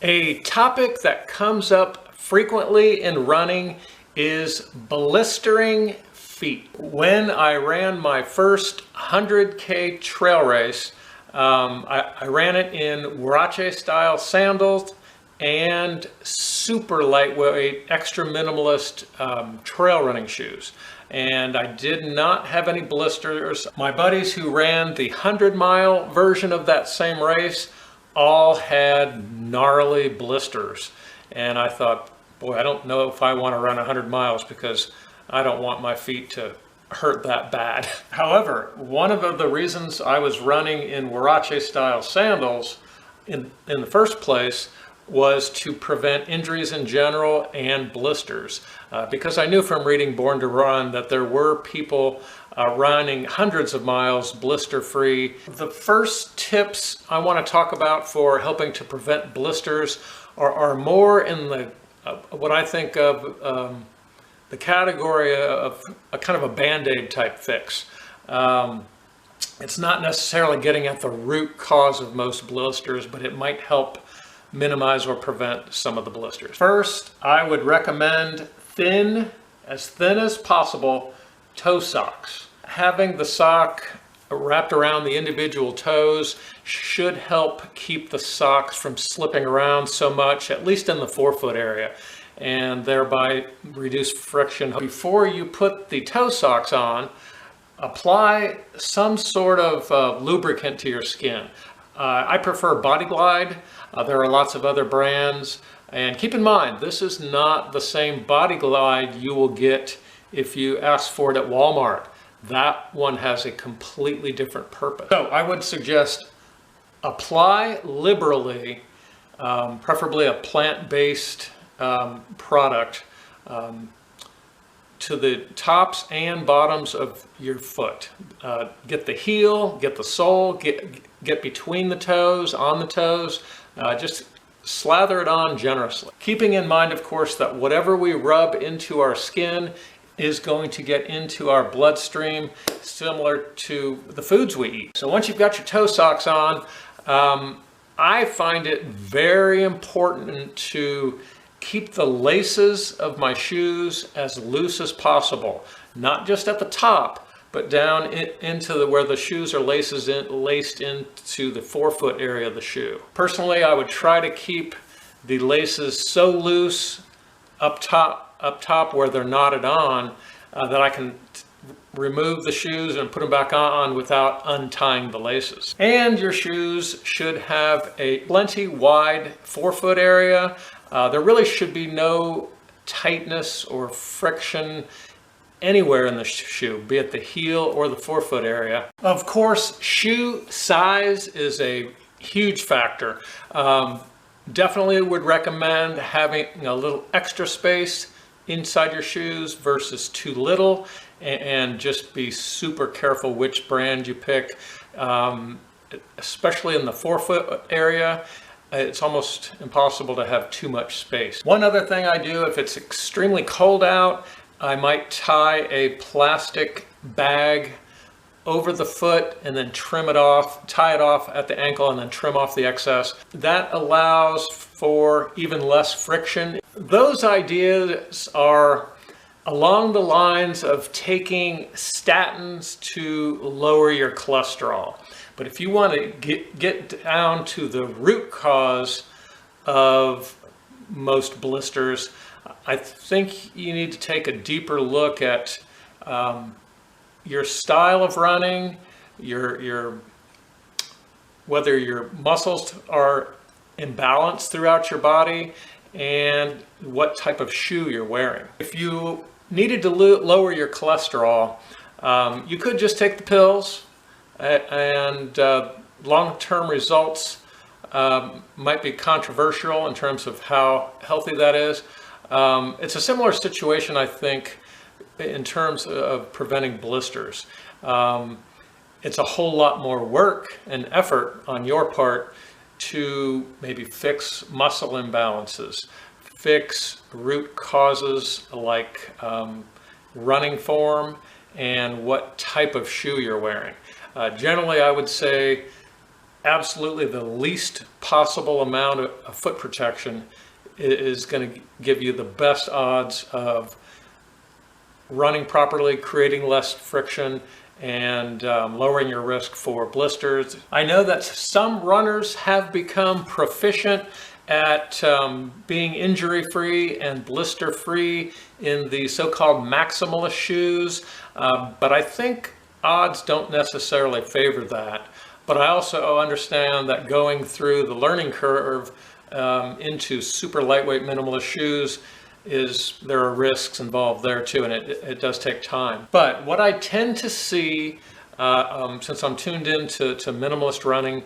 A topic that comes up frequently in running is blistering feet. When I ran my first 100K trail race, I ran it in Huarache style sandals and super lightweight, extra minimalist trail running shoes. And I did not have any blisters. My buddies who ran the 100-mile version of that same race all had gnarly blisters. And I thought, boy, I don't know if I want to run 100 miles because I don't want my feet to hurt that bad. However, one of the reasons I was running in Huarache style sandals in the first place was to prevent injuries in general and blisters. Because I knew from reading Born to Run that there were people running hundreds of miles blister-free. The first tips I want to talk about for helping to prevent blisters are more in the what I think of the category of a kind of a Band-Aid type fix. It's not necessarily getting at the root cause of most blisters, but it might help minimize or prevent some of the blisters. First, I would recommend as thin as possible, toe socks. Having the sock wrapped around the individual toes should help keep the socks from slipping around so much, at least in the forefoot area, and thereby reduce friction. Before you put the toe socks on, apply some sort of lubricant to your skin. I prefer Body Glide. There are lots of other brands. And keep in mind, this is not the same Body Glide you will get if you ask for it at Walmart. That one has a completely different purpose. So I would suggest apply liberally, preferably a plant-based product, to the tops and bottoms of your foot. Get the heel, get the sole, get between the toes, on the toes, just slather it on generously. Keeping in mind, of course, that whatever we rub into our skin is going to get into our bloodstream, similar to the foods we eat. So once you've got your toe socks on, I find it very important to keep the laces of my shoes as loose as possible, not just at the top, but down into where the shoes are laced into the forefoot area of the shoe. Personally, I would try to keep the laces so loose up top where they're knotted on that I can remove the shoes and put them back on without untying the laces. And your shoes should have a plenty wide forefoot area. There really should be no tightness or friction anywhere in the shoe, be it the heel or the forefoot area. Of course, shoe size is a huge factor. Definitely would recommend having a little extra space inside your shoes versus too little, and just be super careful which brand you pick, especially in the forefoot area. It's almost impossible to have too much space. One other thing I do, if it's extremely cold out, I might tie a plastic bag over the foot and then trim it off, tie it off at the ankle and then trim off the excess. That allows for even less friction. Those ideas are along the lines of taking statins to lower your cholesterol. But if you want to get down to the root cause of most blisters, I think you need to take a deeper look at your style of running, whether your muscles are imbalanced throughout your body, and what type of shoe you're wearing. If you needed to lower your cholesterol, you could just take the pills, and long-term results might be controversial in terms of how healthy that is. It's a similar situation, I think, in terms of preventing blisters. It's a whole lot more work and effort on your part to maybe fix muscle imbalances, fix root causes like running form and what type of shoe you're wearing. Generally, I would say absolutely the least possible amount of foot protection is going to give you the best odds of running properly, creating less friction, and lowering your risk for blisters. I know that some runners have become proficient at being injury-free and blister-free in the so-called maximalist shoes, but I think odds don't necessarily favor that. But I also understand that going through the learning curve into super lightweight minimalist shoes there are risks involved there too, and it does take time. But what I tend to see, since I'm tuned into minimalist running,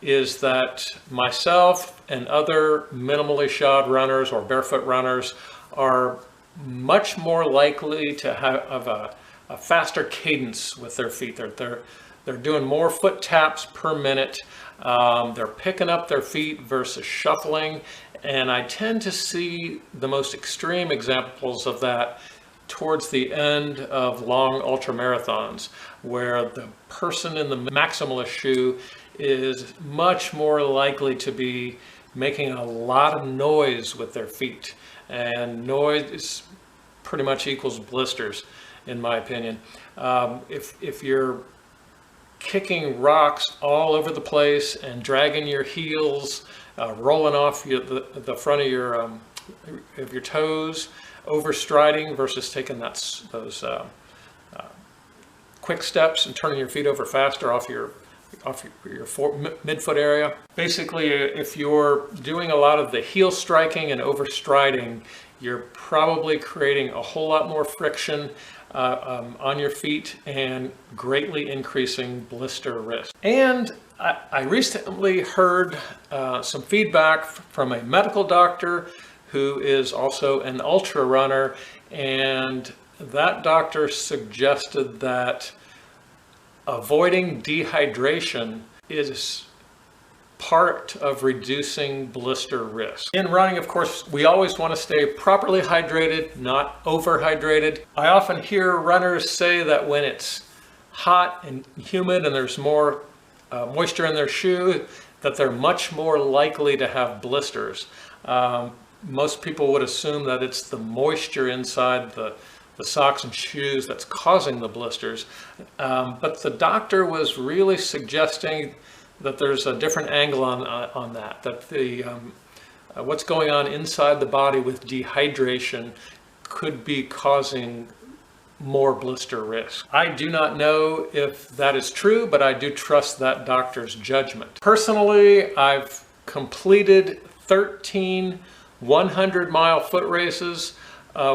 is that myself and other minimally shod runners or barefoot runners are much more likely to have a faster cadence with their feet. They're doing more foot taps per minute. They're picking up their feet versus shuffling. And I tend to see the most extreme examples of that towards the end of long ultra marathons, where the person in the maximalist shoe is much more likely to be making a lot of noise with their feet. And noise pretty much equals blisters, in my opinion. If you're kicking rocks all over the place and dragging your heels, rolling off the front of your toes, overstriding versus taking those quick steps and turning your feet over faster off your midfoot area. Basically, if you're doing a lot of the heel striking and overstriding, you're probably creating a whole lot more friction on your feet and greatly increasing blister risk. And I recently heard some feedback from a medical doctor who is also an ultra runner, and that doctor suggested that avoiding dehydration is part of reducing blister risk. In running, of course, we always want to stay properly hydrated, not overhydrated. I often hear runners say that when it's hot and humid and there's more moisture in their shoe, that they're much more likely to have blisters. Most people would assume that it's the moisture inside the socks and shoes that's causing the blisters. But the doctor was really suggesting that there's a different angle on that what's going on inside the body with dehydration could be causing more blister risk. I do not know if that is true, but I do trust that doctor's judgment. Personally, I've completed 13 100-mile foot races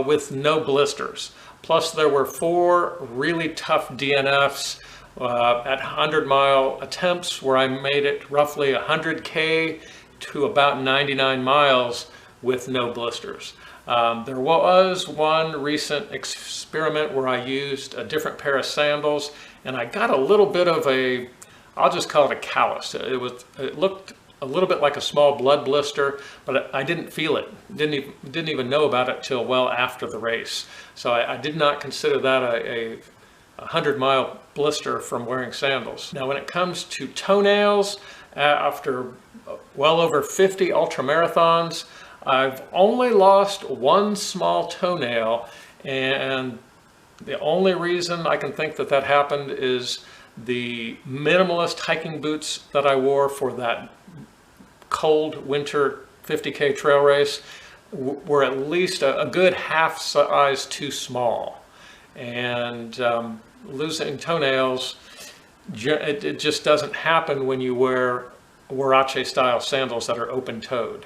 with no blisters. Plus there were 4 really tough DNFs at 100-mile attempts where I made it roughly 100K to about 99 miles with no blisters. There was one recent experiment where I used a different pair of sandals and I got a little bit of I'll just call it a callus. It looked a little bit like a small blood blister, but I didn't feel it. Didn't even know about it till well after the race. So I did not consider that a 100-mile blister from wearing sandals. Now when it comes to toenails, after well over 50 ultramarathons, I've only lost 1 small toenail, and the only reason I can think that happened is the minimalist hiking boots that I wore for that cold winter 50K trail race were at least a good half size too small. And losing toenails, it just doesn't happen when you wear Huarache style sandals that are open-toed.